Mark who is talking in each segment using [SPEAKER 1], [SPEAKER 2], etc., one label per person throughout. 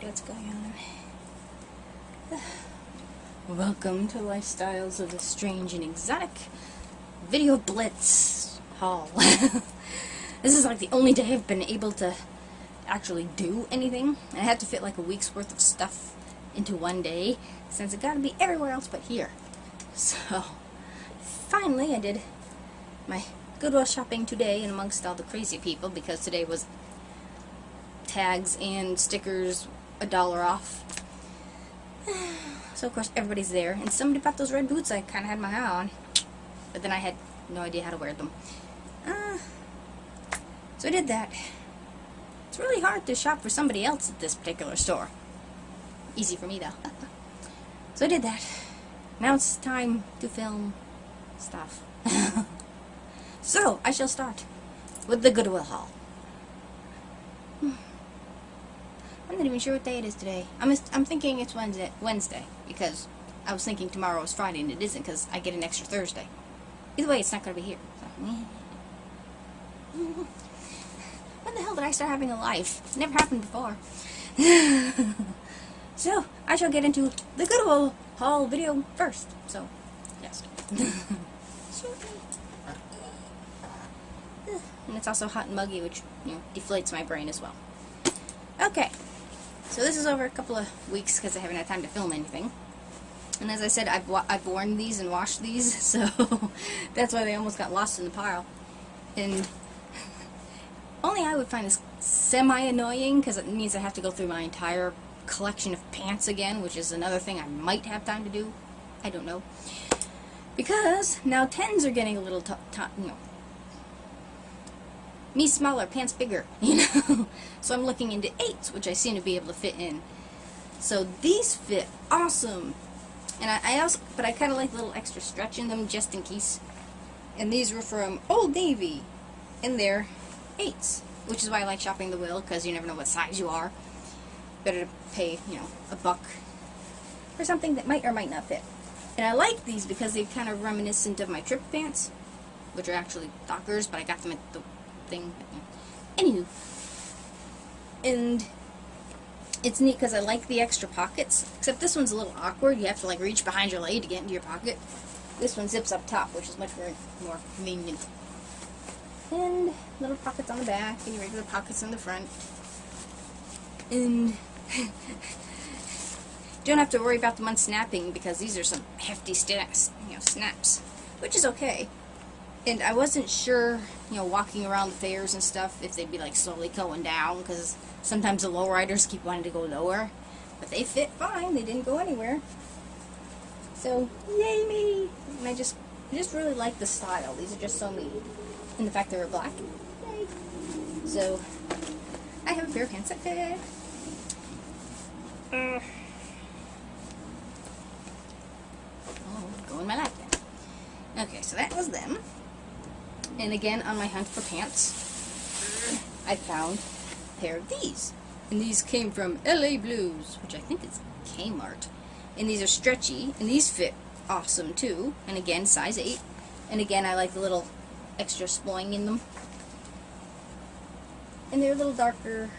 [SPEAKER 1] what's going on. Welcome to Lifestyles of the Strange and Exotic Video Blitz haul. This is like the only day I've been able to actually do anything. And I had to fit like a week's worth of stuff into one day, since it gotta be everywhere else but here. So, finally I did my Goodwill shopping today, and amongst all the crazy people, because today was tags and stickers $1 off. So of course everybody's there, and somebody bought those red boots I kind of had my eye on, but then I had no idea how to wear them. So I did that. It's really hard to shop for somebody else at this particular store. Easy for me though. So I did that. Now it's time to film stuff. So I shall start with the Goodwill haul. I'm not even sure what day it is today. I'm thinking it's Wednesday, because I was thinking tomorrow is Friday, and it isn't, because I get an extra Thursday. Either way, it's not going to be here. So. When the hell did I start having a life? It's never happened before. So, I shall get into the Goodwill haul video first. So, yes. And it's also hot and muggy, which, deflates my brain as well. Okay. So this is over a couple of weeks because I haven't had time to film anything. And as I said, I've worn these and washed these, so that's why they almost got lost in the pile. And only I would find this semi-annoying, because it means I have to go through my entire collection of pants again, which is another thing I might have time to do. I don't know. Because now 10s are getting a little me smaller, pants bigger, So I'm looking into 8s, which I seem to be able to fit in. So these fit awesome. And but I kind of like a little extra stretch in them just in case. And these were from Old Navy, and they're 8s, which is why I like shopping the Will, because you never know what size you are. Better to pay, $1 for something that might or might not fit. And I like these because they're kind of reminiscent of my trip pants, which are actually Dockers, but I got them at the thing. Anywho, and it's neat because I like the extra pockets, except this one's a little awkward. You have to like reach behind your leg to get into your pocket. This one zips up top, which is much more convenient. And little pockets on the back, and your regular pockets on the front. And don't have to worry about them unsnapping, because these are some hefty snaps, which is okay. And I wasn't sure, walking around the fairs and stuff, if they'd be like slowly going down, because sometimes the lowriders keep wanting to go lower. But they fit fine, they didn't go anywhere. So, yay me! And I just really like the style. These are just so neat. And the fact they were black. Yay! So, I have a pair of pants that fit. Oh, go in my lap then. Okay, so that was them. And again, on my hunt for pants, I found a pair of these. And these came from LA Blues, which I think is Kmart. And these are stretchy, and these fit awesome too. And again, size 8. And again, I like the little extra sploing in them. And they're a little darker,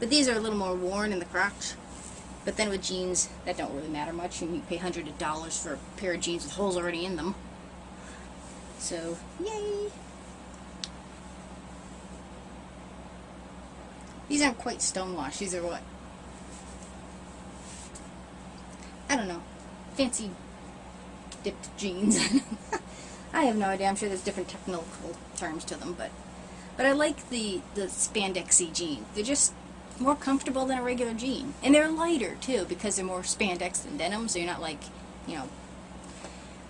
[SPEAKER 1] But these are a little more worn in the crotch. But then with jeans, that don't really matter much. And you pay hundreds of dollars for a pair of jeans with holes already in them. So, yay! These aren't quite stonewashed. These are what? I don't know. Fancy dipped jeans. I have no idea. I'm sure there's different technical terms to them, but I like the spandexy jean. They're just more comfortable than a regular jean. And they're lighter, too, because they're more spandex than denim, so you're not like,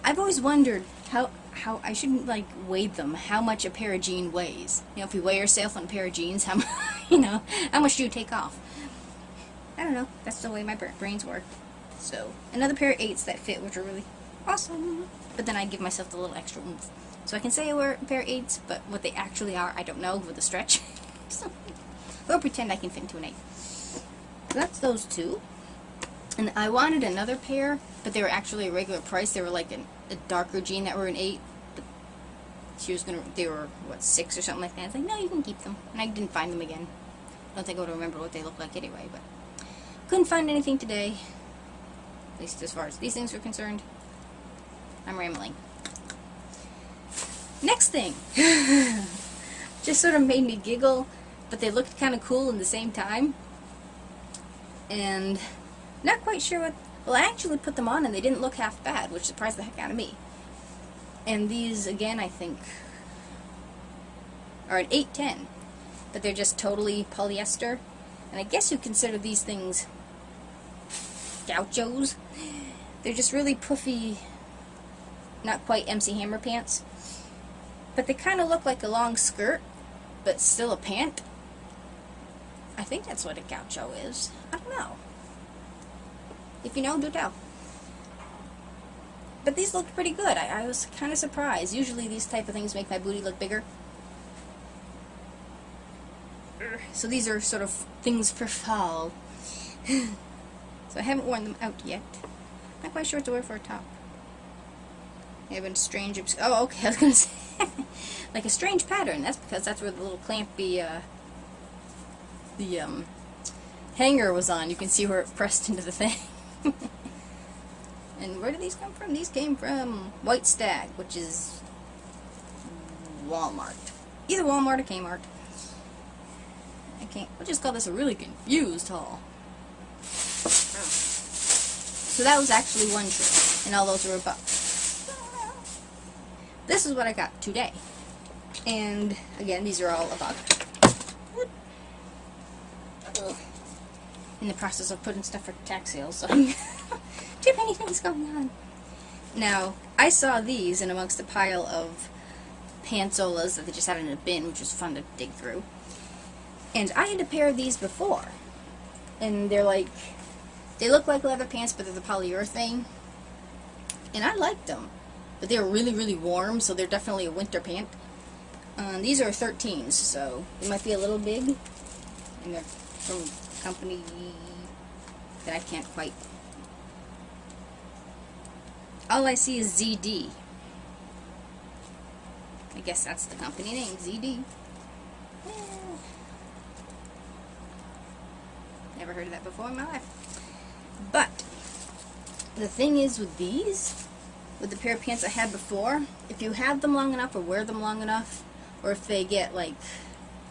[SPEAKER 1] I've always wondered how I shouldn't like weigh them, how much a pair of jeans weighs. If you weigh yourself on a pair of jeans, how much do you take off? I don't know. That's the way my brains work. So, another pair of 8s that fit, which are really awesome. But then I give myself the little extra oomph. So I can say I wear a pair of 8s, but what they actually are, I don't know with the stretch. So, we'll pretend I can fit into an 8. So that's those two. And I wanted another pair, but they were actually a regular price. They were like a darker jean that were an 8. But they were, what, 6 or something like that. I was like, no, you can keep them. And I didn't find them again. I don't think I would remember what they look like anyway, but couldn't find anything today, at least as far as these things are concerned. I'm rambling. Next thing, just sort of made me giggle, but they looked kind of cool in the same time. And not quite sure what, well, I actually put them on and they didn't look half bad, which surprised the heck out of me. And these, again, I think, are an 810, but they're just totally polyester. And I guess you consider these things gauchos. They're just really puffy, not quite MC Hammer pants. But they kind of look like a long skirt, but still a pant. I think that's what a gaucho is. I don't know. If you know, do tell. But these looked pretty good. I was kind of surprised. Usually these type of things make my booty look bigger. So these are sort of things for fall. So I haven't worn them out yet. Not quite sure what to wear for a top. They have a strange... Oh, okay, I was going to say... like a strange pattern. That's because that's where the little clampy... hanger was on. You can see where it pressed into the thing. And where did these come from? These came from White Stag, which is Walmart. Either Walmart or Kmart. We'll just call this a really confused haul. So that was actually one trip, and all those were $1. This is what I got today. And again, these are all $1. In the process of putting stuff for tax sales, so too many things going on. Now, I saw these in amongst a pile of pantsolas that they just had in a bin, which was fun to dig through. And I had a pair of these before. And they're like, they look like leather pants, but they're the polyurethane. And I liked them. But they were really, really warm, so they're definitely a winter pant. These are 13s, so they might be a little big. And they're from a company that I can't quite... All I see is ZD. I guess that's the company name, ZD. Never heard of that before in my life. But the thing is with these, with the pair of pants I had before, if you have them long enough or wear them long enough, or if they get like,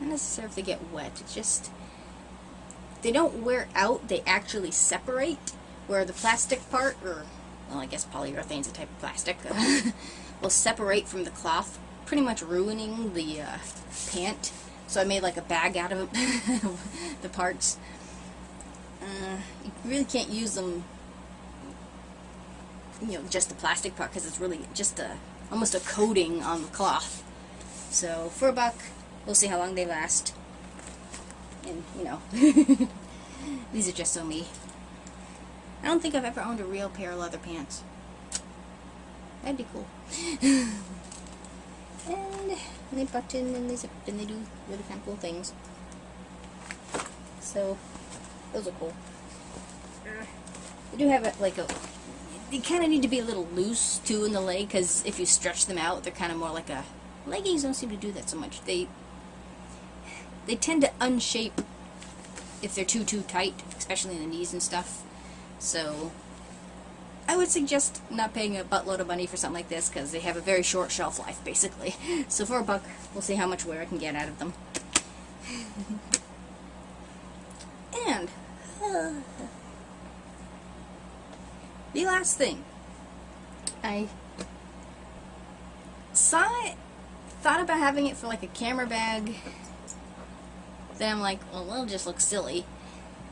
[SPEAKER 1] not necessarily if they get wet, it's just, they don't wear out, they actually separate, where the plastic part, or, well, I guess polyurethane's a type of plastic, will separate from the cloth, pretty much ruining the pant. So I made like a bag out of it, the parts. You really can't use them, you know, just the plastic part, because it's really just almost a coating on the cloth. So for $1, we'll see how long they last. And, you know, these are just so me. I don't think I've ever owned a real pair of leather pants. That'd be cool. And they button and they zip and they do really kind of cool things. So those are cool. They do have they kind of need to be a little loose too in the leg, because if you stretch them out, they're kind of more like a... Leggings don't seem to do that so much. They tend to unshape if they're too tight, especially in the knees and stuff. So I would suggest not paying a buttload of money for something like this, because they have a very short shelf life, basically. So for $1, we'll see how much wear I can get out of them. And the last thing, I saw it, thought about having it for like a camera bag. Then I'm like, well, it'll just look silly.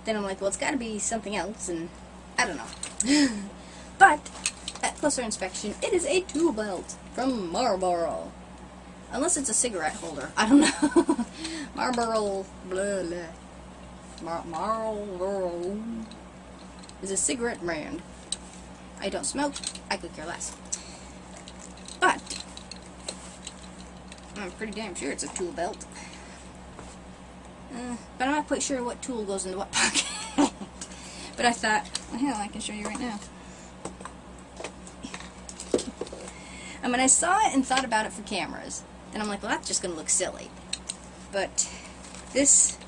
[SPEAKER 1] Then I'm like, well, it's got to be something else, and I don't know. But at closer inspection, it is a tool belt from Marlboro. Unless it's a cigarette holder, I don't know. Marlboro, blah blah. Marlboro is a cigarette brand. I don't smoke. I could care less. But I'm pretty damn sure it's a tool belt. But I'm not quite sure what tool goes into what pocket. But I thought, well, hell, I can show you right now. And when I saw it and thought about it for cameras, then I'm like, well, that's just going to look silly. But this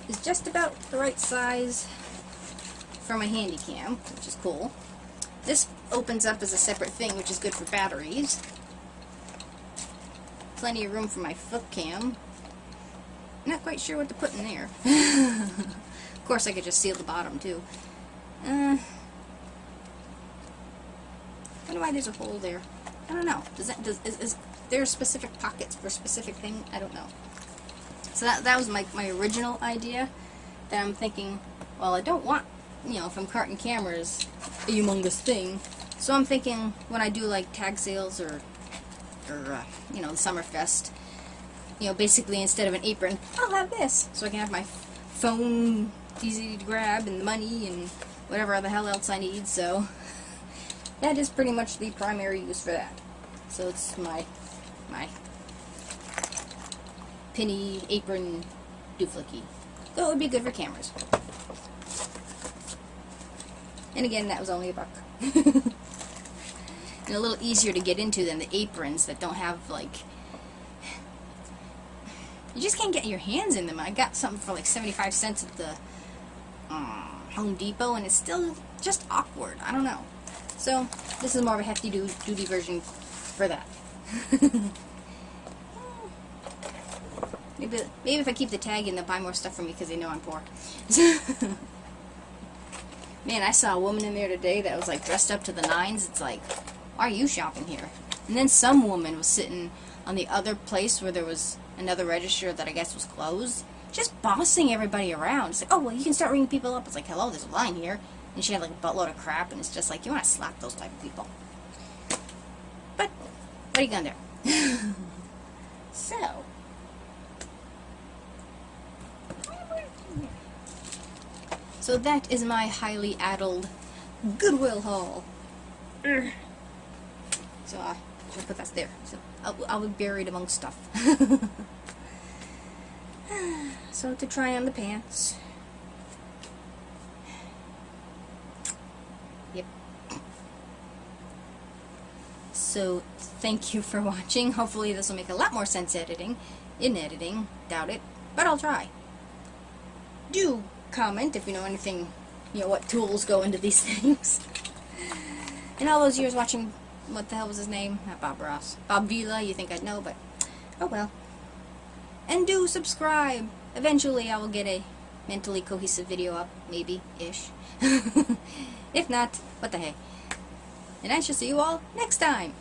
[SPEAKER 1] is just about the right size for my handy cam, which is cool. This opens up as a separate thing, which is good for batteries. Plenty of room for my foot cam. Not quite sure what to put in there. Of course, I could just seal the bottom too. I wonder why there's a hole there. I don't know. Is there specific pockets for a specific thing? I don't know. So that was my original idea. Then I'm thinking, well, I don't want, you know, from carton cameras, a humongous thing. So I'm thinking when I do like tag sales or you know, the Summerfest, you know, basically instead of an apron, I'll have this, so I can have my phone easy to grab and the money and whatever the hell else I need. So that is pretty much the primary use for that. So it's my penny apron dooflicky. So it would be good for cameras. And again, that was only $1. And a little easier to get into than the aprons that don't have, like, you just can't get your hands in them. I got something for like 75 cents at the Home Depot, and it's still just awkward. I don't know. So this is more of a hefty duty version for that. Maybe if I keep the tag in, they'll buy more stuff from me because they know I'm poor. Man, I saw a woman in there today that was like dressed up to the nines. It's like, why are you shopping here? And then some woman was sitting on the other place where there was another register that I guess was closed, just bossing everybody around. It's like, oh, well, you can start ringing people up. It's like, hello, there's a line here. And she had like a buttload of crap, and it's just like, you want to slap those type of people. But what are you gonna do? So that is my highly addled Goodwill haul. So I'll put that there. So I'll be buried among stuff. So to try on the pants. Yep. So thank you for watching. Hopefully this will make a lot more sense in editing. Doubt it, but I'll try. Do comment if you know anything, you know, what tools go into these things. In all those years watching, what the hell was his name? Not Bob Ross. Bob Vila, you think I'd know, but oh well. And do subscribe. Eventually I will get a mentally cohesive video up, maybe-ish. If not, what the heck. And I shall see you all next time.